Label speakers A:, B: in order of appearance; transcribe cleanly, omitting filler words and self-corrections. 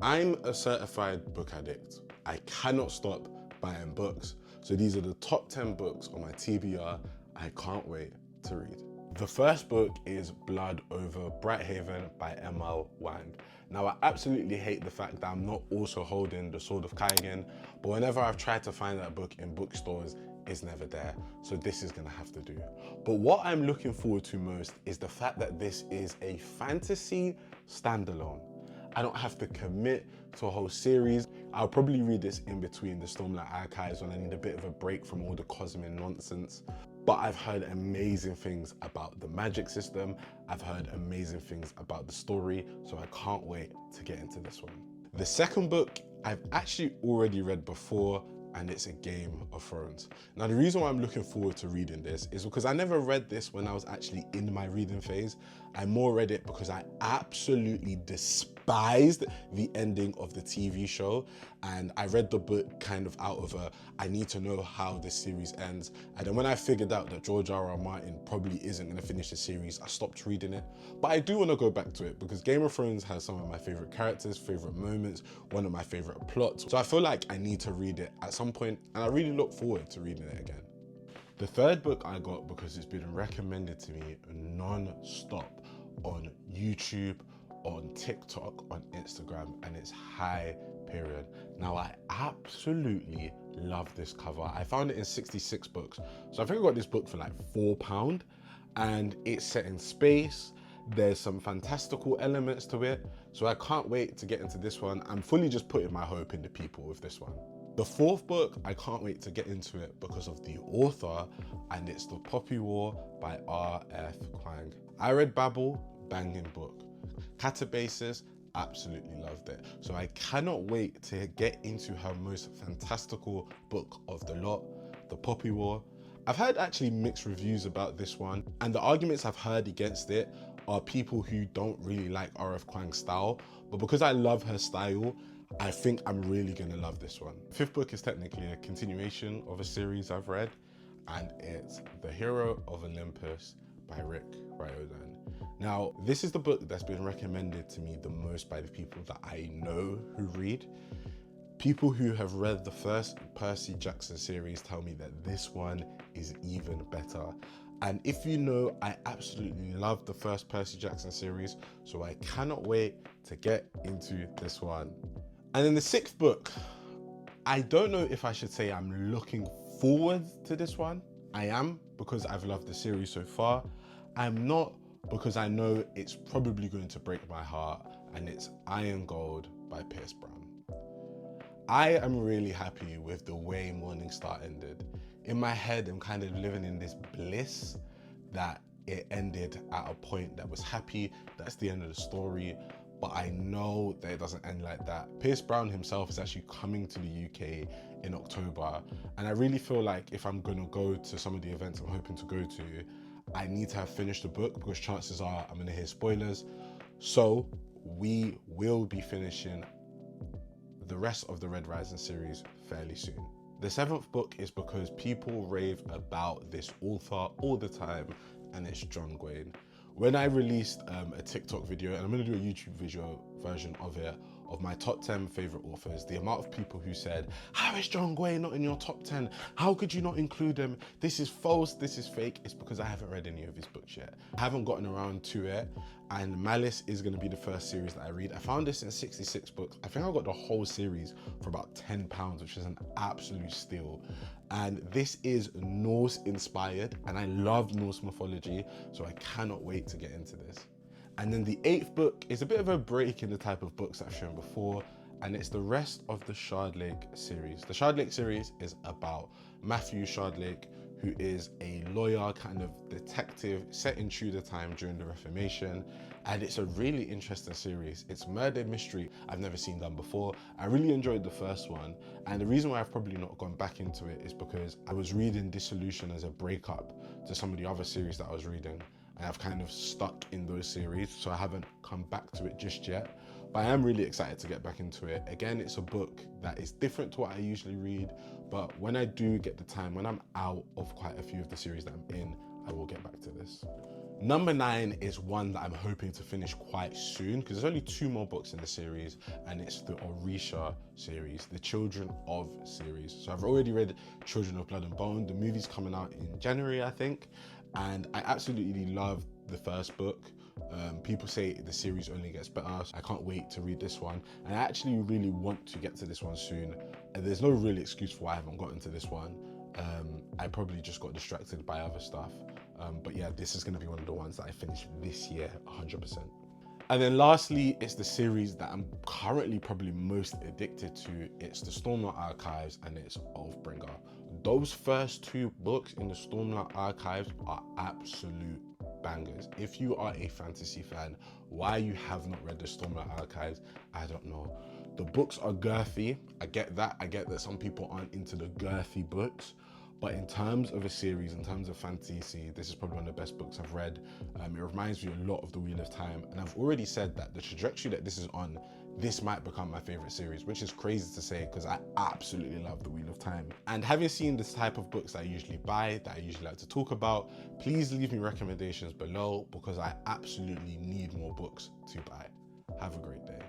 A: I'm a certified book addict. I cannot stop buying books. So these are the top 10 books on my TBR I can't wait to read. The first book is Blood Over Brighthaven by Emma Wang. Now, I absolutely hate the fact that I'm not also holding The Sword of Kaigen, but whenever I've tried to find that book in bookstores, it's never there. So this is gonna have to do. But what I'm looking forward to most is the fact that this is a fantasy standalone. I don't have to commit to a whole series. I'll probably read this in between the Stormlight Archives when I need a bit of a break from all the cosmic nonsense. But I've heard amazing things about the magic system. I've heard amazing things about the story, so I can't wait to get into this one. The second book I've actually already read before, and it's a Game of Thrones. Now, the reason why I'm looking forward to reading this is because I never read this when I was actually in my reading phase. I more read it because I absolutely despised the ending of the TV show. And I read the book kind of out of I need to know how this series ends. And then when I figured out that George R.R. Martin probably isn't gonna finish the series, I stopped reading it. But I do wanna go back to it because Game of Thrones has some of my favorite characters, favorite moments, one of my favorite plots. So I feel like I need to read it at some point, and I really look forward to reading it again. The third book I got because it's been recommended to me non-stop on YouTube, on TikTok, on Instagram, and it's Hyperion. Now, I absolutely love this cover. I found it in 66 books. So I think I got this book for like £4, and it's set in space. There's some fantastical elements to it. So I can't wait to get into this one. I'm fully just putting my hope in the people with this one. The fourth book, I can't wait to get into it because of the author, and it's The Poppy War by R.F. Kuang. I read Babel, banging book. Catabasis, absolutely loved it. So I cannot wait to get into her most fantastical book of the lot, The Poppy War. I've heard actually mixed reviews about this one, and the arguments I've heard against it are people who don't really like R.F. Kuang's style, but because I love her style, I think I'm really gonna love this one. Fifth book is technically a continuation of a series I've read, and it's The Hero of Olympus by Rick Riordan. Now, this is the book that's been recommended to me the most by the people that I know who read. People who have read the first Percy Jackson series tell me that this one is even better. And if you know, I absolutely love the first Percy Jackson series, so I cannot wait to get into this one. And in the sixth book, I don't know if I should say I'm looking forward to this one. I am, because I've loved the series so far. I'm not, because I know it's probably going to break my heart, and it's Iron Gold by Pierce Brown. I am really happy with the way Morningstar ended. In my head, I'm kind of living in this bliss that it ended at a point that was happy. That's the end of the story. But I know that it doesn't end like that. Pierce Brown himself is actually coming to the UK in October. And I really feel like if I'm gonna go to some of the events I'm hoping to go to, I need to have finished the book because chances are I'm gonna hear spoilers. So we will be finishing the rest of the Red Rising series fairly soon. The seventh book is because people rave about this author all the time, and it's John Gwain. When I released a TikTok video, and I'm gonna do a YouTube video version of it, of my top 10 favorite authors, the amount of people who said, how is John Gwain not in your top 10? How could you not include him? This is false, this is fake. It's because I haven't read any of his books yet. I haven't gotten around to it, and Malice is gonna be the first series that I read. I found this in 66 books. I think I got the whole series for about £10, which is an absolute steal. And this is Norse inspired, and I love Norse mythology, so I cannot wait to get into this. And then the eighth book is a bit of a break in the type of books I've shown before, and it's the rest of the Shardlake series. The Shardlake series is about Matthew Shardlake, who is a lawyer, kind of detective, set in Tudor time during the Reformation. And it's a really interesting series. It's murder mystery I've never seen done before. I really enjoyed the first one. And the reason why I've probably not gone back into it is because I was reading Dissolution as a breakup to some of the other series that I was reading. And I've kind of stuck in those series, so I haven't come back to it just yet. But I am really excited to get back into it. Again, it's a book that is different to what I usually read, but when I do get the time, when I'm out of quite a few of the series that I'm in, I will get back to this. Number 9 is one that I'm hoping to finish quite soon because there's only 2 more books in the series, and it's the Orisha series, the Children of series. So I've already read Children of Blood and Bone. The movie's coming out in January, I think, and I absolutely love the first book. People say the series only gets better, so I can't wait to read this one. And I actually really want to get to this one soon. And there's no real excuse for why I haven't gotten to this one. I probably just got distracted by other stuff. But yeah, this is gonna be one of the ones that I finish this year, 100%. And then lastly, it's the series that I'm currently probably most addicted to. It's the Stormlight Archives and it's Oathbringer. Those first 2 books in the Stormlight Archives are absolute bangers. If you are a fantasy fan, why you have not read the Stormlight Archives, I don't know. The books are girthy. I get that. I get that some people aren't into the girthy books. But in terms of a series, in terms of fantasy, this is probably one of the best books I've read. It reminds me a lot of The Wheel of Time. And I've already said that the trajectory that this is on, this might become my favorite series, which is crazy to say because I absolutely love The Wheel of Time. And having seen this type of books that I usually buy, that I usually like to talk about, please leave me recommendations below because I absolutely need more books to buy. Have a great day.